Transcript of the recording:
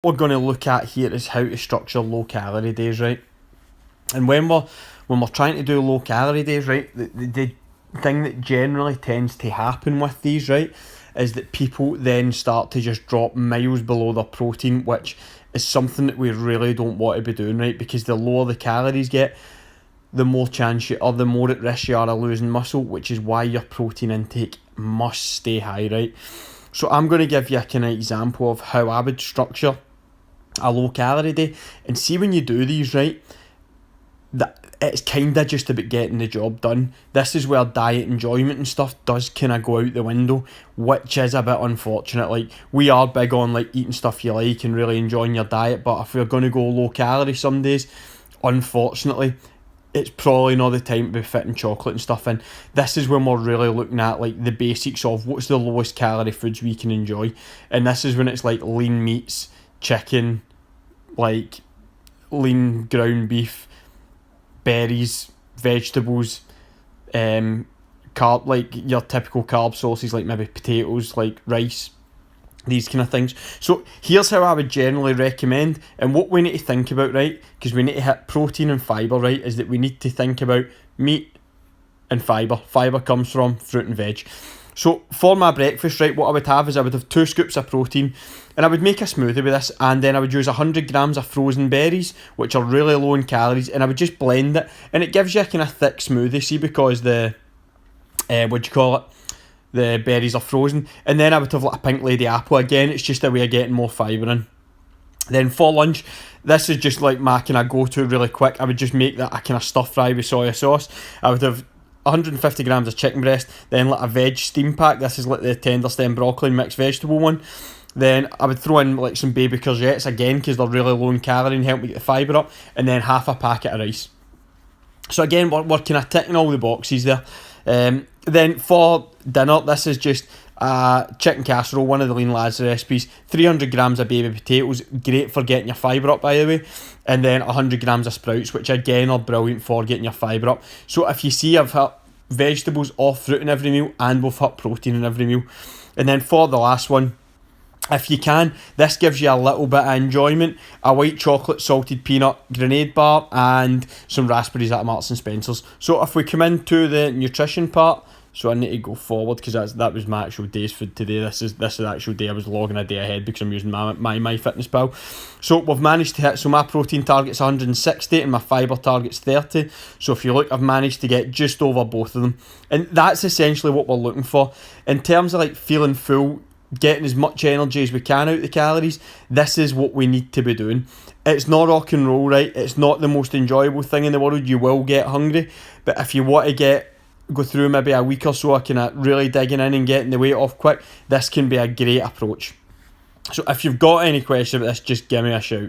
we're going to look at here is how to structure low calorie days, right? And when we're trying to do low calorie days, right, the thing that generally tends to happen with these, right, is that people then start to just drop miles below their protein, which is something that we really don't want to be doing, right? Because the lower the calories get, the more chance you, or the more at risk you are of losing muscle, which is why your protein intake must stay high, right? So I'm going to give you a kind of example of how I would structure a low calorie day, and see when you do these, right, that it's kind of just about getting the job done. This is where diet enjoyment and stuff does kind of go out the window, which is a bit unfortunate. Like, we are big on like eating stuff you like and really enjoying your diet, but if we're going to go low calorie some days, unfortunately it's probably not the time to be fitting chocolate and stuff in. This is when we're really looking at like the basics of what's the lowest calorie foods we can enjoy, and this is when it's like lean meats, chicken, like lean ground beef, berries, vegetables, like your typical carb sources like maybe potatoes, like rice, these kind of things. So here's how I would generally recommend, and what we need to think about, right, because we need to hit protein and fibre, right, is that we need to think about meat and fibre. Fibre comes from fruit and veg. So for my breakfast, right, what I would have is I would have 2 scoops of protein, and I would make a smoothie with this, and then I would use 100 grams of frozen berries, which are really low in calories, and I would just blend it, and it gives you a kind of thick smoothie, see, because the, the berries are frozen. And then I would have like a pink lady apple, again, it's just a way of getting more fibre in. Then for lunch, this is just like my kind of go-to really quick, I would just make that a kind of stir fry with soya sauce. I would have 150 grams of chicken breast, then like a veg steam pack, this is like the tender stem broccoli mixed vegetable one. Then I would throw in like some baby courgettes, again because they're really low in calorie and help me get the fibre up, and then half a packet of rice. So again, we're kind of ticking all the boxes there. Then for dinner, this is just chicken casserole, one of the Lean Lads recipes, 300 grams of baby potatoes, great for getting your fibre up by the way, and then 100 grams of sprouts, which again are brilliant for getting your fibre up. So if you see, I've hit vegetables or fruit in every meal, and we've hit protein in every meal. And then for the last one, if you can, this gives you a little bit of enjoyment, a white chocolate salted peanut grenade bar and some raspberries at Marks and Spencer's. So if we come into the nutrition part, so I need to go forward because that was my actual day's food today. This is the actual day. I was logging a day ahead because I'm using my MyFitnessPal. So we've managed to hit, so my protein target's 160 and my fibre target's 30. So if you look, I've managed to get just over both of them. And that's essentially what we're looking for. In terms of like feeling full, getting as much energy as we can out of the calories, this is what we need to be doing. It's not rock and roll, right? It's not the most enjoyable thing in the world. You will get hungry, but if you want to go through maybe a week or so of kind of really digging in and getting the weight off quick, this can be a great approach. So if you've got any questions about this, just give me a shout.